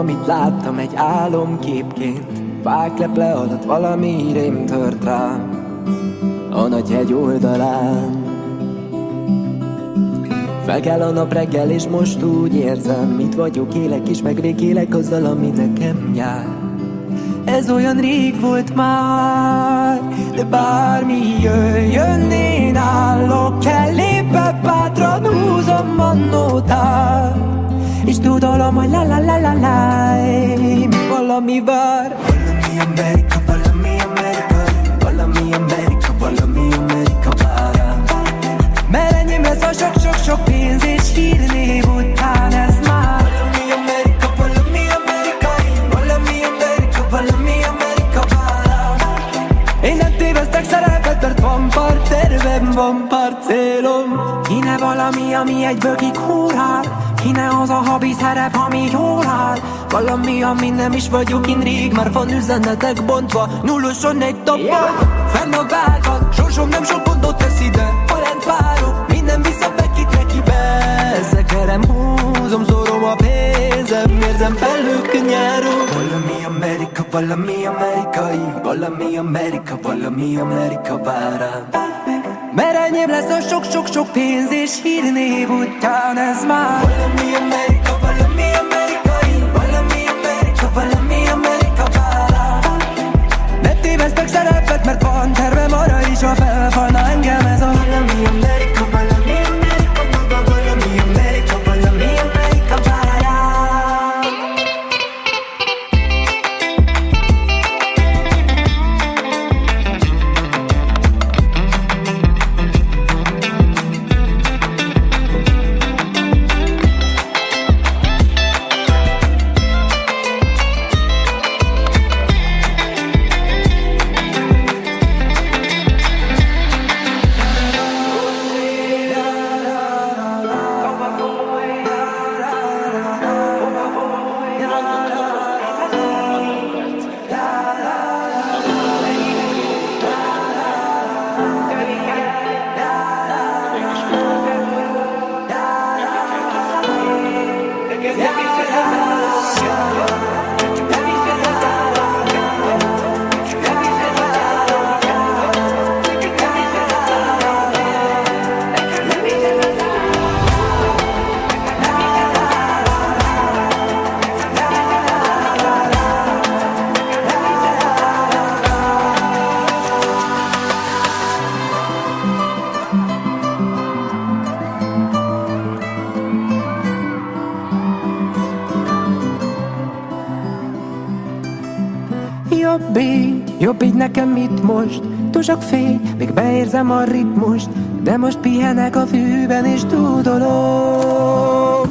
Amit láttam egy álomképként, fák leple alatt valami rém tört rám a nagy hegy oldalán. Felkel a nap reggel, és most úgy érzem, mint vagyok, élek és megvékélek azzal, ami nekem jár. Ez olyan rég volt már, de bármi jöjjön, én állok ellébe, bátran húzom a nótát, és tudalom, hogy la-la-la-la-la, valami vár. Valami Amerika, valami Amerika, valami Amerika, valami Amerika vár. Mert enyém lesz a sok-sok-sok pénz és hírnév után ez már. Valami Amerika, valami Amerika, valami Amerika, valami Amerika vár. Én nem tévesztek szerepet, mert van pár tervem, van pár célom. Kéne valami, ami egyből kikúrál, kéne az a habi szerep, ami jól áll. Valami, ami nem is vagyok, én rég már van üzenetek bontva, nulloson egy tapon, fenn a várban, sorsom nem sok gondot tesz ide. Ha lent várok, minden vissza bekit nekibe. Zekerem, húzom, szorom a pénzem, érzem felők nyáró. Valami Amerika, valami amerikai, valami Amerika, valami Amerika vár rám. Mert enyém lesz a sok-sok-sok pénz és hírnév után ez már. Valami Amerika, valami amerikai, valami Amerika, valami Amerika vár. Ne tévesztek szerepet, mert van tervem arra is, ha felfalna engem ez a valami Amerika, valami Amerika, valami Amerika, valami Amerika vár. Jobb így nekem itt most, túl sok fény, még beérzem a ritmust, de most pihenek a fűben és tudolom.